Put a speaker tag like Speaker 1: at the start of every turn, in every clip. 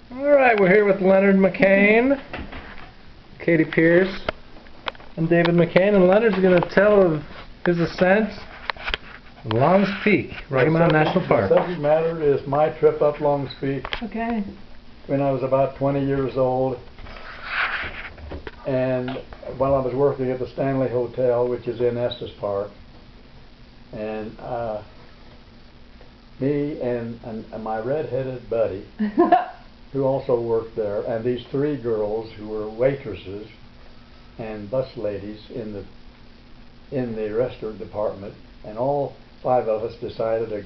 Speaker 1: Alright, we're here with Leonard McCain, Katie Pierce, and David McCain, and Leonard's going to tell of his ascent of Long's Peak, Rocky Mountain National Park.
Speaker 2: The subject matter is my trip up Long's Peak.
Speaker 3: Okay.
Speaker 2: When I was about 20 years old, and while I was working at the Stanley Hotel, which is in Estes Park, and me and my red-headed buddy, who also worked there, and these three girls who were waitresses and bus ladies in the restaurant department, and all five of us decided to,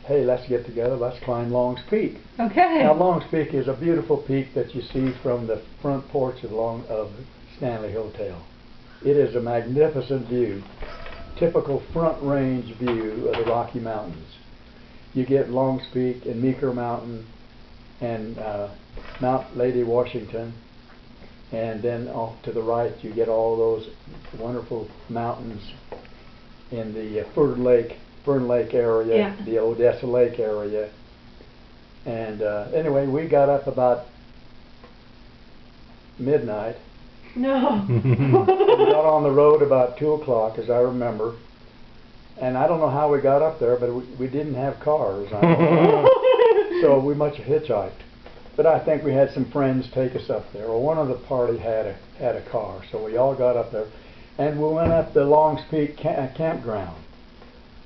Speaker 2: hey, let's get together, let's climb Long's Peak.
Speaker 3: Okay.
Speaker 2: Now, Long's Peak is a beautiful peak that you see from the front porch of Stanley Hotel. It is a magnificent view, typical front range view of the Rocky Mountains. You get Long's Peak and Meeker Mountain and Mount Lady Washington, and then off to the right you get all those wonderful mountains in the Fern Lake area,
Speaker 3: yeah.
Speaker 2: The Odessa Lake area. And anyway, we got up about midnight.
Speaker 3: No.
Speaker 2: We got on the road about 2 o'clock, as I remember. And I don't know how we got up there, but we didn't have cars. So we must have hitchhiked. But I think we had some friends take us up there, or one of the party had a car. So we all got up there, and we went up the Long's Peak campground.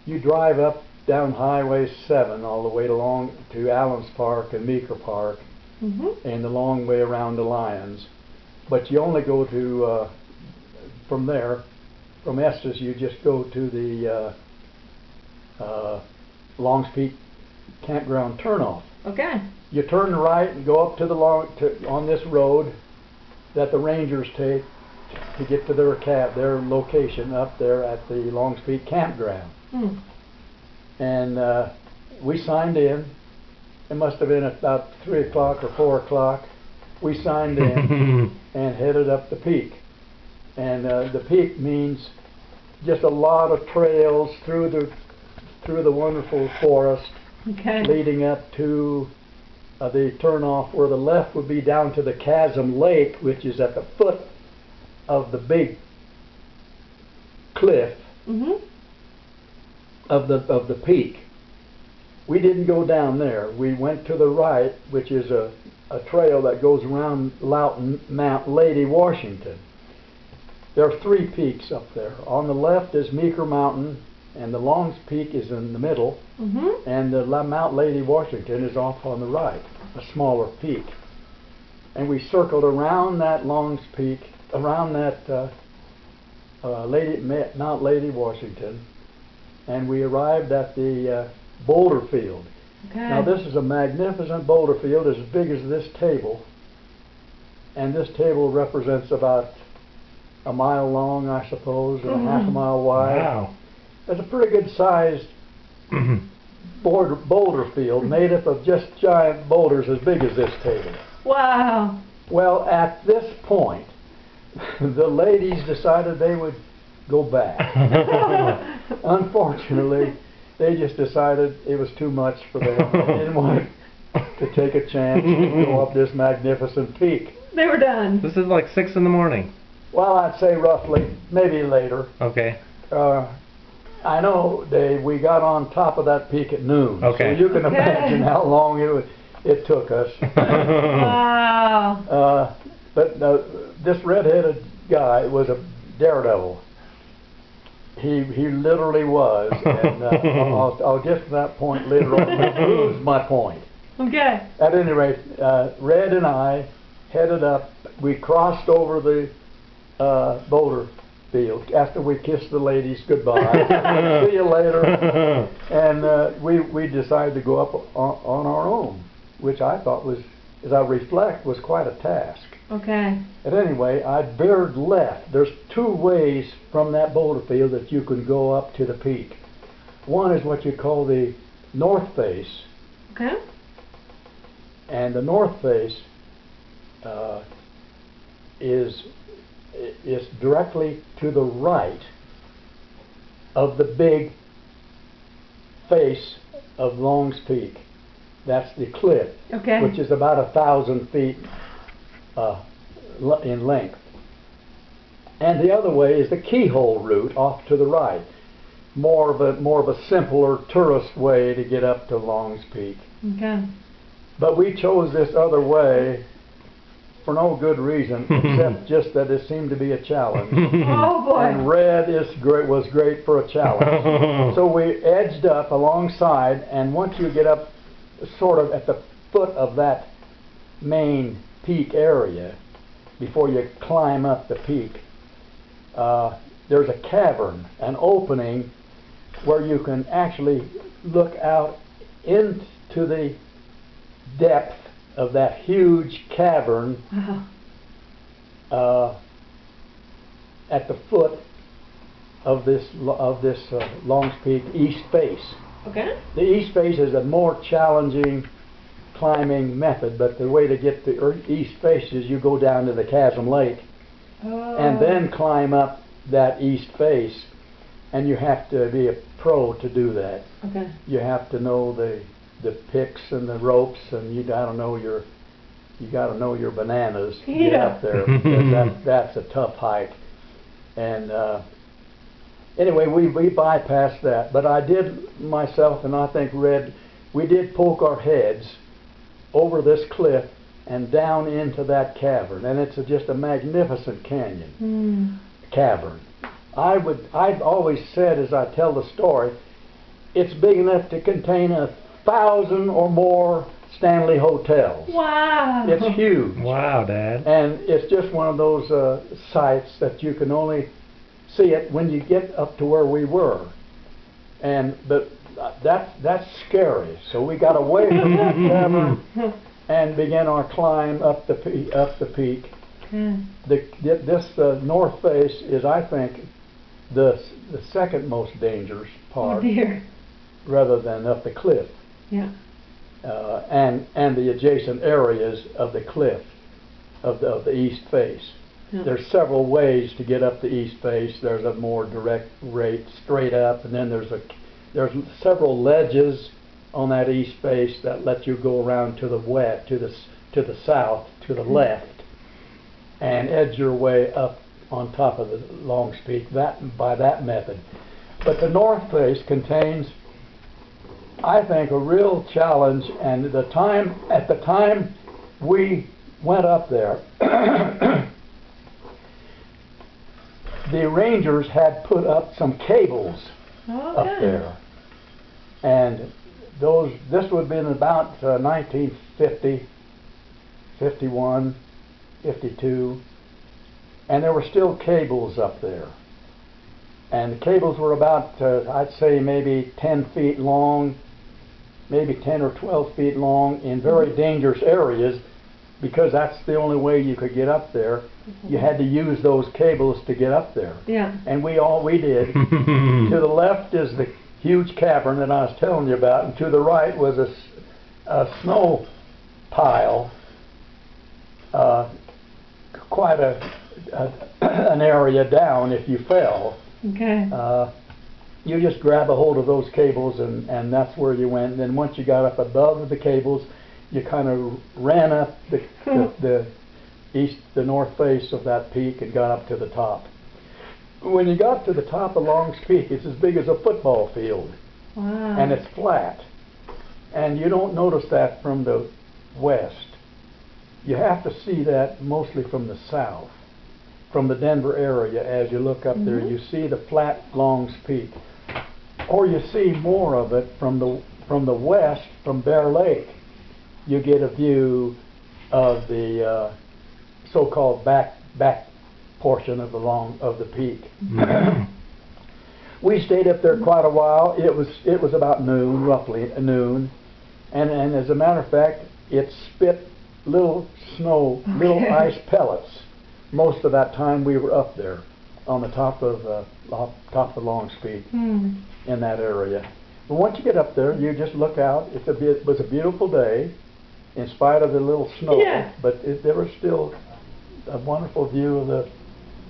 Speaker 2: You drive up down Highway 7 all the way to Allen's Park and Meeker Park, and the long way around the Lions. But you only go to, from there, from Estes, you just go to the Long's Peak campground turnoff.
Speaker 3: Okay.
Speaker 2: You turn right and go up to the on this road that the rangers take to get to their location up there at the Long's Peak campground. And we signed in. It must have been about 3 o'clock or 4 o'clock. We signed in and headed up the peak. And the peak means just a lot of trails through the wonderful forest, leading up to the turnoff, where the left would be down to the Chasm Lake, which is at the foot of the big cliff of the peak. We didn't go down there. We went to the right, which is a trail that goes around Mount Lady Washington. There are 3 peaks up there. On the left is Meeker Mountain, and the Long's Peak is in the middle, and the Mount Lady Washington is off on the right, a smaller peak. And we circled around that Long's Peak, around that Mount Lady Washington, and we arrived at the boulder field. Now this is a magnificent boulder field, as big as this table, and this table represents about a mile long, I suppose, and a half a mile wide.
Speaker 1: Wow.
Speaker 2: It's a pretty good sized boulder field made up of just giant boulders as big as this table.
Speaker 3: Wow.
Speaker 2: Well, at this point, the ladies decided they would go back. Unfortunately, they just decided it was too much for them. They didn't want to take a chance to go up this magnificent peak.
Speaker 3: They were done.
Speaker 1: This is like 6 in the morning.
Speaker 2: Well, I'd say roughly, maybe later.
Speaker 1: Okay.
Speaker 2: I know, Dave, we got on top of that peak at noon.
Speaker 1: Okay.
Speaker 2: So you can imagine how long it took us.
Speaker 3: Wow.
Speaker 2: But this red-headed guy was a daredevil. He literally was, and I'll get to that point later on to prove my point.
Speaker 3: Okay.
Speaker 2: At any rate, Red and I headed up. We crossed over the boulder field after we kissed the ladies goodbye. See you later. And we decided to go up on our own, which I thought was, as I reflect, was quite a task.
Speaker 3: Okay.
Speaker 2: At any way, I veered left. There's 2 ways from that boulder field that you can go up to the peak. One is what you call the north face.
Speaker 3: Okay.
Speaker 2: And the north face is directly to the right of the big face of Long's Peak. That's the cliff,
Speaker 3: Okay.
Speaker 2: which is about 1,000 feet in length. And the other way is the keyhole route off to the right. More of a simpler tourist way to get up to Long's Peak.
Speaker 3: Okay.
Speaker 2: But we chose this other way for no good reason, except just that it seemed to be a challenge.
Speaker 3: Oh boy.
Speaker 2: And red was great for a challenge. So we edged up alongside, and once you get up sort of at the foot of that main peak area, before you climb up the peak, there's a cavern, an opening where you can actually look out into the depth of that huge cavern at the foot of this Long's Peak east face.
Speaker 3: Okay.
Speaker 2: The east face is a more challenging climbing method, but the way to get the east face is you go down to the Chasm Lake and then climb up that east face, and you have to be a pro to do that.
Speaker 3: Okay.
Speaker 2: You have to know the picks and the ropes, and you gotta know your bananas to get up there, because that's a tough hike. And anyway, we bypassed that, but I did myself, and I think Red, we did poke our heads over this cliff and down into that cavern, and it's just a magnificent cavern. I've always said, as I tell the story, it's big enough to contain 1,000 or more Stanley hotels.
Speaker 3: Wow.
Speaker 2: It's huge.
Speaker 1: Wow, Dad.
Speaker 2: And it's just one of those sites that you can only see it when you get up to where we were. But that's scary. So we got away from that cavern and began our climb up the peak. This north face is, I think, the second most dangerous part,
Speaker 3: Oh dear.
Speaker 2: rather than up the cliff.
Speaker 3: Yeah.
Speaker 2: And the adjacent areas of the cliff of the east face.
Speaker 3: Yeah.
Speaker 2: There's several ways to get up the east face. There's a more direct rate straight up, and then there's several ledges on that east face that let you go around to the west, to the south, to the left, and edge your way up on top of the Long's Peak by that method. But the north face contains, I think, a real challenge, and at the time we went up there, the rangers had put up some cables up there, and this would have been about 1950, 51, 52, and there were still cables up there. And the cables were about, I'd say, maybe 10 feet long, maybe 10 or 12 feet long, in very dangerous areas, because that's the only way you could get up there. You had to use those cables to get up there.
Speaker 3: Yeah.
Speaker 2: And we did. To the left is the huge cavern that I was telling you about, and to the right was a snow pile, quite an area down if you fell.
Speaker 3: Okay.
Speaker 2: You just grab a hold of those cables, and that's where you went. And then once you got up above the cables, you kind of ran up the north face of that peak and got up to the top. When you got to the top of Long's Peak, it's as big as a football field.
Speaker 3: Wow.
Speaker 2: And it's flat. And you don't notice that from the west. You have to see that mostly from the south, from the Denver area. As you look up there, you see the flat Long's Peak. Or you see more of it from the west, from Bear Lake. You get a view of the so-called back portion of the peak. We stayed up there quite a while. It was about noon, roughly noon, and as a matter of fact, it spit little ice pellets. Most of that time we were up there on the top of Long's Peak in that area. But once you get up there, you just look out. It was a beautiful day, in spite of the little snow.
Speaker 3: Yeah.
Speaker 2: But there was still a wonderful view of the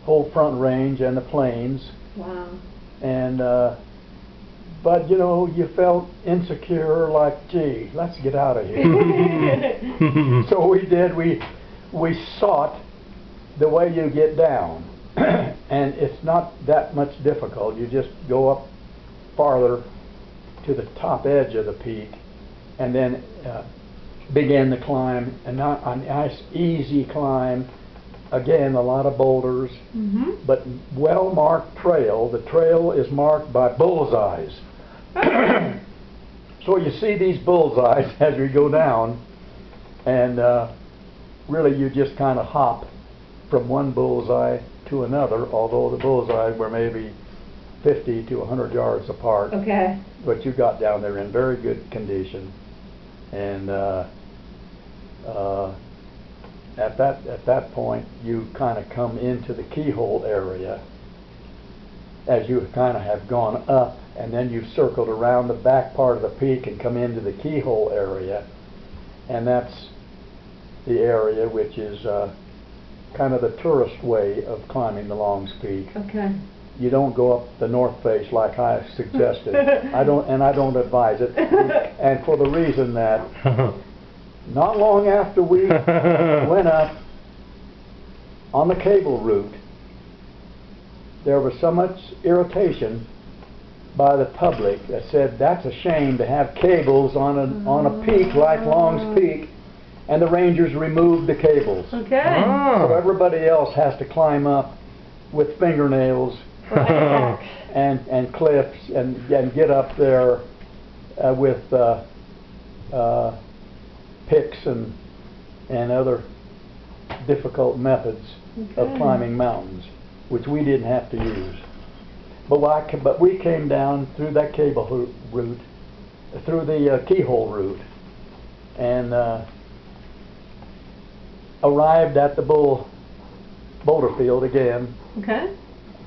Speaker 2: whole Front Range and the plains.
Speaker 3: Wow.
Speaker 2: And But you know, you felt insecure, like, gee, let's get out of here. So we did. We sought the way you get down, and it's not that much difficult. You just go up farther to the top edge of the peak, and then begin the climb. And not a nice, easy climb. Again, a lot of boulders, but well-marked trail. The trail is marked by bullseyes. So you see these bullseyes as we go down, and really you just kind of hop from one bullseye to another, although the bullseyes were maybe 50 to 100 yards apart.
Speaker 3: Okay.
Speaker 2: But you got down there in very good condition, and at that point you kind of come into the keyhole area as you kind of have gone up, and then you've circled around the back part of the peak and come into the keyhole area, and that's the area which is kind of the tourist way of climbing the Longs Peak.
Speaker 3: Okay.
Speaker 2: You don't go up the north face like I suggested. I don't advise it, and for the reason that not long after we went up on the cable route, there was so much irritation by the public that said that's a shame to have cables on a peak like Longs Peak, and the rangers removed the cables.
Speaker 3: Okay.
Speaker 2: So everybody else has to climb up with fingernails and clips and get up there with picks and other difficult methods of climbing mountains, which we didn't have to use. But we came down through that cable route, through the keyhole route, and arrived at the boulder field again.
Speaker 3: Okay.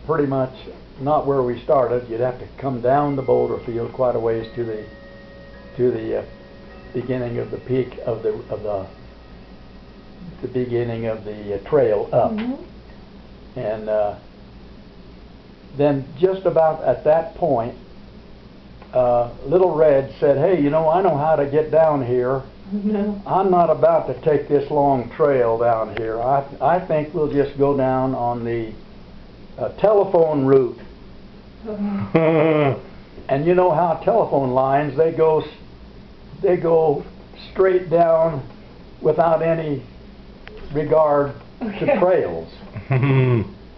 Speaker 2: Pretty much not where we started. You'd have to come down the boulder field quite a ways to the beginning of the peak of the beginning of the trail up, and then just about at that point, Little Red said, "Hey, you know, I know how to get down here.
Speaker 3: No.
Speaker 2: I'm not about to take this long trail down here. I think we'll just go down on the telephone route." And you know how telephone lines, they go straight down without any regard to trails.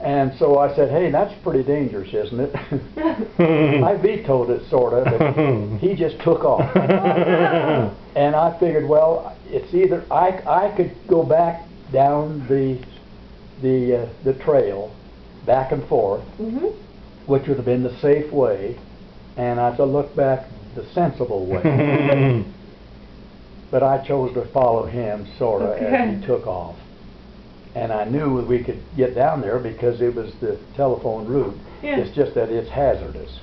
Speaker 2: And so I said, "Hey, that's pretty dangerous, isn't it?" I vetoed it, sort of, but he just took off. And I figured, well, it's either I could go back down the trail, back and forth, which would have been the safe way, and I could look back the sensible way. But I chose to follow him, sort of, as he took off. And I knew we could get down there because it was the telephone route.
Speaker 3: Yeah.
Speaker 2: It's just that it's hazardous.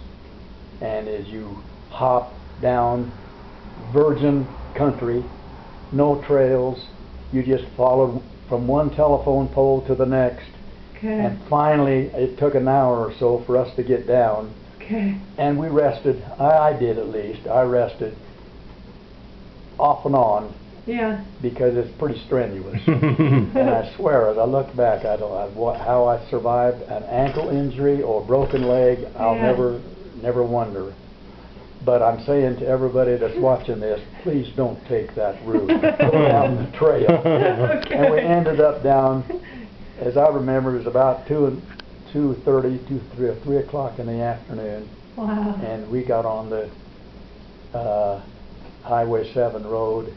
Speaker 2: And as you hop down virgin country, no trails, you just follow from one telephone pole to the next.
Speaker 3: Okay.
Speaker 2: And finally, it took an hour or so for us to get down.
Speaker 3: Okay.
Speaker 2: And we rested. I did, at least. I rested off and on.
Speaker 3: Yeah.
Speaker 2: Because it's pretty strenuous. And I swear, as I look back, I don't know how I survived an ankle injury or broken leg. I'll never wonder. But I'm saying to everybody that's watching this, please don't take that route. Go down the trail. And we ended up down, as I remember, it was about 3 o'clock in the afternoon.
Speaker 3: Wow.
Speaker 2: And we got on the Highway 7 road,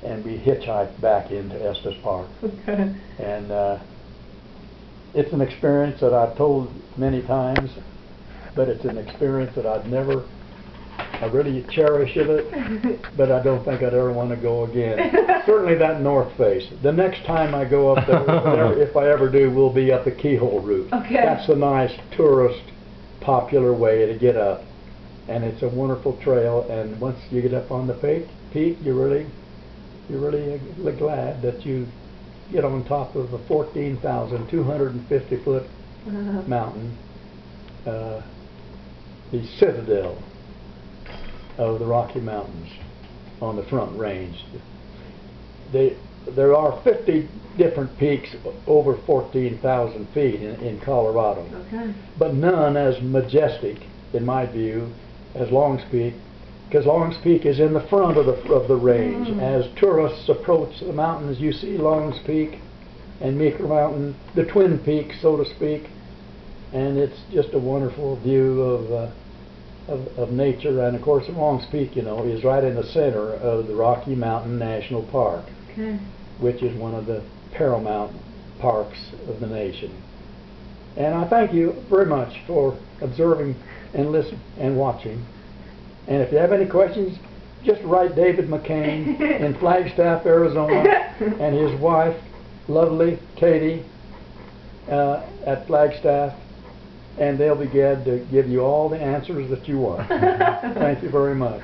Speaker 2: and we hitchhiked back into Estes Park.
Speaker 3: Okay.
Speaker 2: And it's an experience that I've told many times, but it's an experience that I really cherish it, but I don't think I'd ever want to go again. Certainly that north face. The next time I go up there, if I ever do, will be up the Keyhole route.
Speaker 3: Okay.
Speaker 2: That's a nice tourist popular way to get up, and it's a wonderful trail, and once you get up on the peak, you're really glad that you get on top of a 14,250 foot mountain, the Citadel. of the Rocky Mountains on the Front Range. There are 50 different peaks over 14,000 feet in Colorado,
Speaker 3: Okay.
Speaker 2: but none as majestic, in my view, as Long's Peak, because Long's Peak is in the front of the range. As tourists approach the mountains, you see Long's Peak and Meeker Mountain, the twin peaks, so to speak, and it's just a wonderful view of nature. And of course, Long's Peak, is right in the center of the Rocky Mountain National Park,
Speaker 3: Okay.
Speaker 2: which is one of the paramount parks of the nation. And I thank you very much for observing and listening and watching. And if you have any questions, just write David McCain in Flagstaff, Arizona, and his wife, lovely Katie, at Flagstaff, and they'll be glad to give you all the answers that you want. Thank you very much.